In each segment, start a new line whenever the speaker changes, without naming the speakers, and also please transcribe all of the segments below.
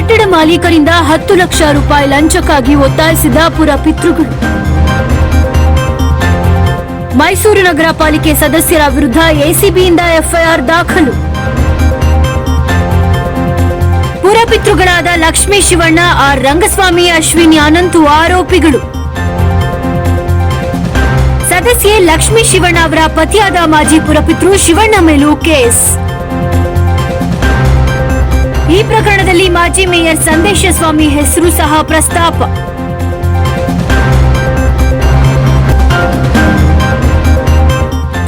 ಕಟ್ಟಡ ಮಾಲೀಕರಿಂದ 10 ಲಕ್ಷ ರೂಪಾಯಿ ಲಂಚಕ್ಕಾಗಿ ಒತ್ತಾಯಿಸಿದ ಪುರಪಿತೃಗಳು. ಮೈಸೂರು ನಗರ ಪಾಲಿಕೆ ಸದಸ್ಯರ ವಿರುದ್ಧ ಎಸಿಬಿಯಿಂದ ಎಫ್ಐಆರ್ ದಾಖಲು. ಪುರಪಿತೃಗಳಾದ ಲಕ್ಷ್ಮೀ ಶಿವಣ್ಣ, ಆರ್ ರಂಗಸ್ವಾಮಿ, ಅಶ್ವಿನಿ ಅನಂತು ಆರೋಪಿಗಳು. ಸದಸ್ಯೆ ಲಕ್ಷ್ಮೀ ಶಿವಣ್ಣ ಅವರ ಪತಿಯಾದ ಮಾಜಿ ಪುರಪಿತೃ ಶಿವಣ್ಣ ಮೇಲೂ ಕೇಸ್. ಈ ಪ್ರಕರಣದಲ್ಲಿ ಮಾಜಿ ಮೇಯರ್ ಸಂದೇಶ ಸ್ವಾಮಿ ಹೆಸರು ಸಹ ಪ್ರಸ್ತಾಪ.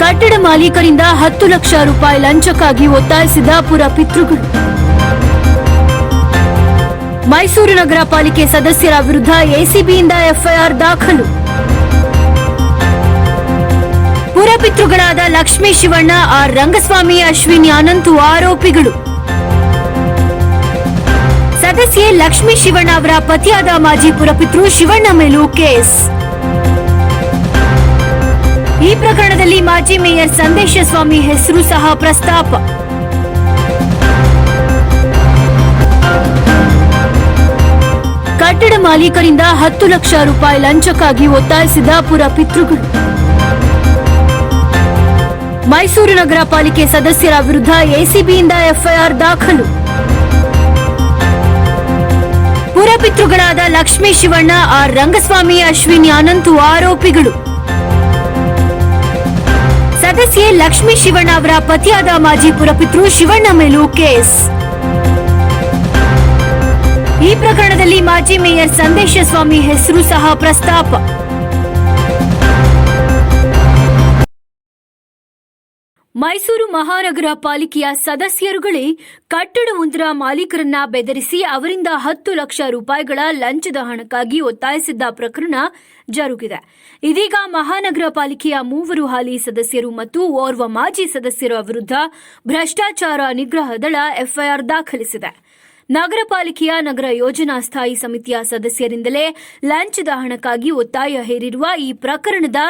ಕಟ್ಟಡ ಮಾಲೀಕರಿಂದ 10 ಲಕ್ಷ ರೂಪಾಯಿ ಲಂಚಕ್ಕಾಗಿ ಒತ್ತಾಯಿಸಿದ ಪುರಪಿತೃಗಳು. ಮೈಸೂರು ನಗರ ಪಾಲಿಕೆ ಸದಸ್ಯರ ವಿರುದ್ಧ ಎಸಿಬಿಯಿಂದ ಎಫ್ಐಆರ್ ದಾಖಲು. ಪುರಪಿತೃಗಳಾದ ಲಕ್ಷ್ಮೀ ಶಿವಣ್ಣ, ಆರ್ ರಂಗಸ್ವಾಮಿ, ಅಶ್ವಿನಿ ಅನಂತು ಆರೋಪಿಗಳು. ಸದಸ್ಯೆ ಲಕ್ಷ್ಮೀ ಶಿವಣ್ಣ ಅವರ ಪತಿಯಾದ ಮಾಜಿ ಪುರಪಿತೃ ಶಿವಣ್ಣ ಮೇಲೂ ಕೇಸ್. ಈ ಪ್ರಕರಣದಲ್ಲಿ ಮಾಜಿ ಮೇಯರ್ ಸಂದೇಶ ಸ್ವಾಮಿ ಹೆಸರು ಸಹ ಪ್ರಸ್ತಾಪ. ಕಟ್ಟಡ ಮಾಲೀಕರಿಂದ 10 ಲಕ್ಷ ರೂಪಾಯಿ ಲಂಚಕ್ಕಾಗಿ ಒತ್ತಾಯಿಸಿದ ಪುರಪಿತೃಗಳು. ಮೈಸೂರು ನಗರ ಪಾಲಿಕೆ ಸದಸ್ಯರ ವಿರುದ್ಧ ಎಸಿಬಿಯಿಂದ ಎಫ್ಐಆರ್ ದಾಖಲು. ಪುರಪಿತೃಗಳಾದ ಲಕ್ಷ್ಮೀ ಶಿವಣ್ಣ, ಆರ್ ರಂಗಸ್ವಾಮಿ, ಅಶ್ವಿನಿ ಅನಂತು ಆರೋಪಿಗಳು. ಸದಸ್ಯೆ ಲಕ್ಷ್ಮೀ ಶಿವಣ್ಣ ಅವರ ಪತಿಯಾದ ಮಾಜಿ ಪುರಪಿತೃ ಶಿವಣ್ಣ ಮೇಲೂ ಕೇಸ್. ಈ ಪ್ರಕರಣದಲ್ಲಿ ಮಾಜಿ ಮೇಯರ್ ಸಂದೇಶ ಸ್ವಾಮಿ ಹೆಸರು ಸಹ ಪ್ರಸ್ತಾಪ. ಮೈಸೂರು ಮಹಾನಗರ ಪಾಲಿಕೆಯ ಸದಸ್ಯರುಗಳೇ ಕಟ್ಟಡವೊಂದರ ಮಾಲೀಕರನ್ನ ಬೆದರಿಸಿ ಅವರಿಂದ 10 ಲಕ್ಷ ರೂಪಾಯಿಗಳ ಲಂಚದ ಹಣಕ್ಕಾಗಿ ಒತ್ತಾಯಿಸಿದ್ದ ಪ್ರಕರಣ ಜರುಗಿದೆ. ಇದೀಗ ಮಹಾನಗರ ಪಾಲಿಕೆಯ 3 ಹಾಲಿ ಸದಸ್ಯರು ಮತ್ತು ಓರ್ವ ಮಾಜಿ ಸದಸ್ಯರ ವಿರುದ್ಧ ಭ್ರಷ್ಟಾಚಾರ ನಿಗ್ರಹ ದಳ ಎಫ್ಐಆರ್ ದಾಖಲಿಸಿದೆ. ನಗರ ಪಾಲಿಕೆಯ ನಗರ ಯೋಜನಾ ಸ್ಥಾಯಿ ಸಮಿತಿಯ ಸದಸ್ಯರಿಂದಲೇ ಲಂಚದ ಹಣಕ್ಕಾಗಿ ಒತ್ತಾಯ ಹೇರಿರುವ ಈ ಪ್ರಕರಣದ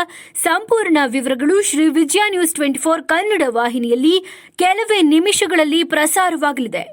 ಸಂಪೂರ್ಣ ವಿವರಗಳು ಶ್ರೀ ವಿಜಯ ನ್ಯೂಸ್ 24 ಕನ್ನಡ ವಾಹಿನಿಯಲ್ಲಿ ಕೆಲವೇ ನಿಮಿಷಗಳಲ್ಲಿ ಪ್ರಸಾರವಾಗಲಿದೆ.